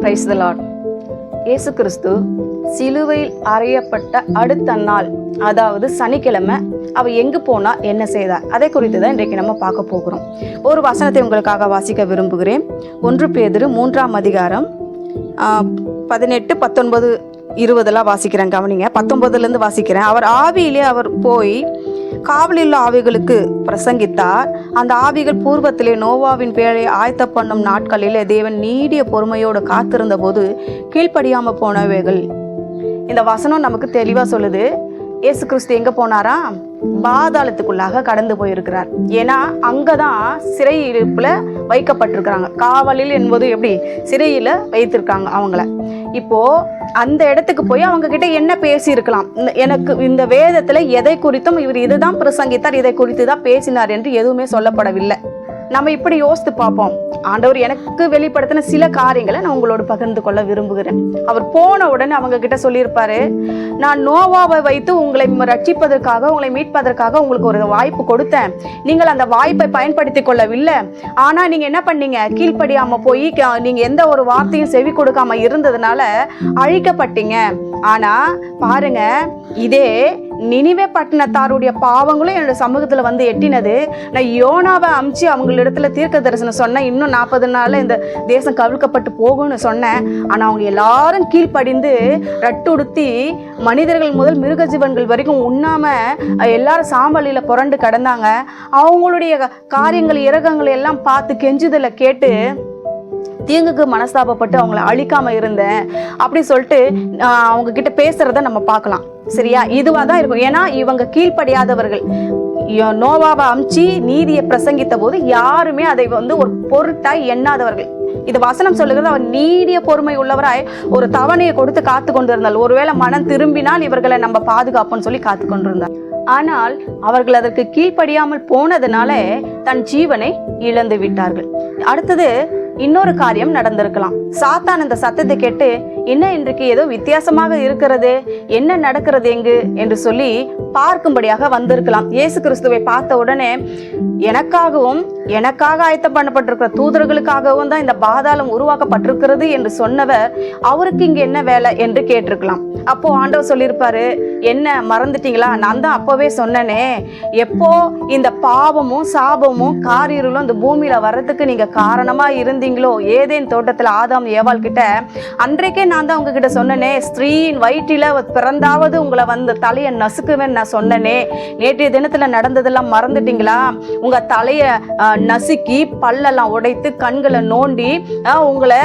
Praise the Lord. இயேசு கிறிஸ்து சிலுவையில் அறையப்பட்ட அடுத்த நாள், அதாவது சனிக்கிழமை, அவர் எங்கு போனா என்ன செய்தார், அதை குறித்து தான் இன்றைக்கு நம்ம பார்க்க போகிறோம். ஒரு வசனத்தை உங்களுக்காக வாசிக்க விரும்புகிறேன். 1 பேதுரு 3ஆம் அதிகாரம் 18, 19, 20 வாசிக்கிறேன். கவனிங்க. 19 வாசிக்கிறேன். அவர் ஆவியிலே அவர் போய் காவலில் ஆவிகளுக்கு பிரசங்கித்தார். அந்த ஆவிகள் பூர்வத்திலே நோவாவின் பேரை ஆயத்த பண்ணும் நாட்களிலே தேவன் நீடிய பொறுமையோடு காத்திருந்த போது கீழ்ப்படியாம போனவைகள். இந்த வசனம் நமக்கு தெளிவா சொல்லுது. இயேசு கிறிஸ்து எங்க போனாரா? பாதாளத்துக்குள்ளாக கடந்து போயிருக்கிறார். ஏன்னா அங்கதான் சிறையிருப்புல வைக்கப்பட்டிருக்கிறாங்க. காவலில் என்பது எப்படி, சிறையில வைத்திருக்காங்க அவங்கள. இப்போ அந்த இடத்துக்கு போய் அவங்க கிட்ட என்ன பேசி இருக்கலாம்? எனக்கு இந்த வேதத்துல எதை குறித்தும் இவர் இதுதான் பிரசங்கித்தார், இதை குறித்து தான் பேசினார் என்று எதுவுமே சொல்லப்படவில்லை. நம்ம இப்படி யோசித்து பார்ப்போம். ஆண்டவர் எனக்கு வெளிப்படுத்தின சில காரியங்களை நான் உங்களோட பகிர்ந்து கொள்ள விரும்புகிறேன். அவர் போன உடனே அவங்க கிட்ட சொல்லியிருப்பாரு, நான் நோவாவை வைத்து உங்களை ரட்சிப்பதற்காக, உங்களை மீட்பதற்காக உங்களுக்கு ஒரு வாய்ப்பு கொடுத்தேன். நீங்கள் அந்த வாய்ப்பை பயன்படுத்தி கொள்ளவில்லை. ஆனா நீங்க என்ன பண்ணீங்க? கீழ்ப்படியாம போய் நீங்க எந்த ஒரு வார்த்தையும் செவி கொடுக்காம இருந்ததுனால அழிக்கப்பட்டீங்க. ஆனா பாருங்க, இதே நினிவே பட்டணத்தாருடைய பாவங்களும் என்னோட சமூகத்துல வந்து எட்டினது. நான் யோனாவை அமிச்சு அவங்களிடத்துல தீர்க்க தரிசனம் சொன்னேன், இன்னும் 40 நாள்ல இந்த தேசம் கவிழ்க்கப்பட்டு போகும்னு சொன்னேன். ஆனா அவங்க எல்லாரும் கீழ்ப்படிந்து ரட்டுடுத்தி மனிதர்கள் முதல் மிருக ஜீவன்கள் வரைக்கும் உண்ணாம எல்லாரும் சாம்பலில புரண்டு கிடந்தாங்க. அவங்களுடைய காரியங்கள் இரகங்களை எல்லாம் பார்த்து கெஞ்சுதலை கேட்டு தீங்குக்கு மனஸ்தாபப்பட்டு அவங்கள அழிக்காம இருந்தேன் அப்படி சொல்லிட்டு அவங்க கிட்ட பேசுறத நம்ம பார்க்கலாம். சரியா? இதுவா தான் இருக்கும். ஏன்னா இவங்க கீழ்ப்படியாதவர்கள். நோவாவை அமிச்சு நீதியை பிரசங்கித்த போது யாருமே அதை வந்து ஒரு பொருட்டாய் எண்ணாதவர்கள். இது வசனம் சொல்லுகிறது. அவர் நீடிய பொறுமை உள்ளவராய் ஒரு தவணையை கொடுத்து காத்து கொண்டிருந்தால், ஒருவேளை மனம் திரும்பினால் இவர்களை நம்ம பாதுகாப்போம்னு சொல்லி காத்து கொண்டிருந்தார். ஆனால் அவர்கள் அதற்கு கீழ்ப்படியாமல் போனதுனால தன் ஜீவனை இழந்து விட்டார்கள். அடுத்தது இன்னொரு காரியம் நடந்திருக்கலாம். சாத்தான் இந்த சத்தத்தை கேட்டு, என்ன இன்றைக்கு ஏதோ வித்தியாசமாக இருக்கிறது, என்ன நடக்கிறது எங்கு என்று சொல்லி பார்க்கும்படியாக வந்திருக்கலாம். இயேசு கிறிஸ்துவை பார்த்த உடனே எனக்காக ஆயத்தம் பண்ணப்பட்டிருக்கிற தூதர்களுக்காகவும் தான் இந்த பாதாளம் உருவாக்கப்பட்டிருக்கிறது என்று சொன்னவர், அவருக்கு இங்க என்ன வேலை என்று கேட்டிருக்கலாம். அப்போ ஆண்டவர் சொல்லியிருப்பாரு, என்ன மறந்துட்டீங்களா? நான் தான் அப்பவே சொன்னனே, எப்போ இந்த பாவமும் சாபமும் காரியம் இந்த பூமியில வர்றதுக்கு நீங்க காரணமா இருந்தீங்களோ, ஏதேன் தோட்டத்துல ஆதாம் ஏவாள் கிட்ட, அன்றைக்கே நான் தான் உங்ககிட்ட சொன்னனே, ஸ்திரீயின் வயிற்றில பிறந்தாவது உங்களை வந்து தலையை நசுக்குவேன் நான் சொன்னனே. நேற்றைய தினத்துல நடந்ததெல்லாம் மறந்துட்டீங்களா? உங்க தலைய நசுக்கி பல்லெல்லாம் உடைத்து கண்களை நோண்டி உங்களை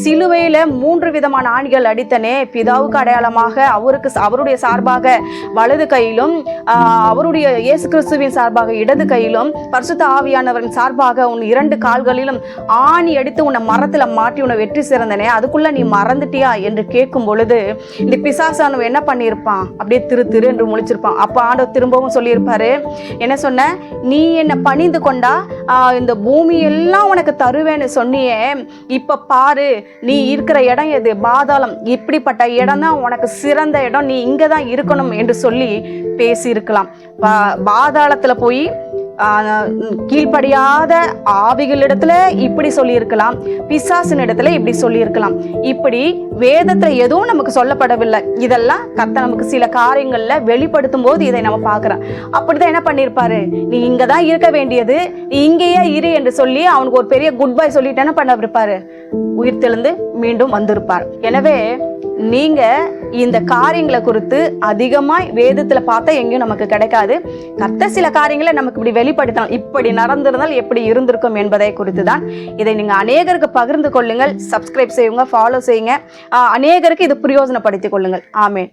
சிலுவையில 3 விதமான ஆணிகள் அடித்தனே. பிதாவுக்கு அடையாளமாக அவருடைய சார்பாக வலது கையிலும், அவருடைய இயேசு கிறிஸ்துவின் சார்பாக இடது கையிலும், பரிசுத்த ஆவியானவரின் சார்பாக உன் 2 கால்களிலும் ஆணி அடித்து உன்னை மரத்துல மாட்டி உன்னை வெற்றி சிறந்தனே, அதுக்குள்ள நீ மறந்துட்டியா என்று கேட்கும் பொழுது இந்த பிசாசானவன் என்ன பண்ணியிருப்பான்? அப்படியே திரு என்று முழிச்சிருப்பான். அப்ப ஆண்டவர் திரும்பவும் சொல்லியிருப்பாரு, என்ன சொன்ன? நீ என்ன பணிந்து கொண்டா இந்த பூமி எல்லாம் உனக்கு தருவேன்னு சொன்னியே, இப்ப பாரு நீ இருக்கிற இடம் எது? பாதாளம். இப்படிப்பட்ட இடம் தான் உனக்கு சிறந்த இடம், நீ இங்கதான் இருக்கணும் என்று சொல்லி பேசியிருக்கலாம். பாதாளத்துல போய் கீழ்ப்படியாத ஆவிகளிடத்துல இப்படி சொல்லியிருக்கலாம், பிசாசின் இடத்துல இப்படி சொல்லியிருக்கலாம். இப்படி வேதத்துல எதுவும் நமக்கு சொல்லப்படவில்லை. இதெல்லாம் கர்த்தர் நமக்கு சில காரியங்கள்ல வெளிப்படுத்தும் போது இதை நம்ம பார்க்கிறோம். அப்படிதான் என்ன பண்ணிருப்பாரு, நீ இங்கதான் இருக்க வேண்டியது, நீ இங்கேயே இரு என்று சொல்லி அவனுக்கு ஒரு பெரிய குட் பை சொல்லிட்டு என்ன பண்ண இருப்பாரு, உயிர் தெழுந்து மீண்டும் வந்திருப்பார். எனவே நீங்க இந்த காரியங்களை குறித்து அதிகமாய் வேதத்துல பார்த்தா எங்கேயும் நமக்கு கிடைக்காது. கர்த்தர் சில காரியங்களை நமக்கு இப்படி வெளிப்படுத்தலாம், இப்படி நடந்திருந்தால் எப்படி இருந்திருக்கும் என்பதை குறித்து தான். இதை நீங்க அநேகருக்கு பகிர்ந்து கொள்ளுங்கள், சப்ஸ்கிரைப் செய்யுங்க, ஃபாலோ செய்யுங்க, அநேகருக்கு இது பிரயோஜனப்படுத்திக் கொள்ளுங்கள். ஆமென்.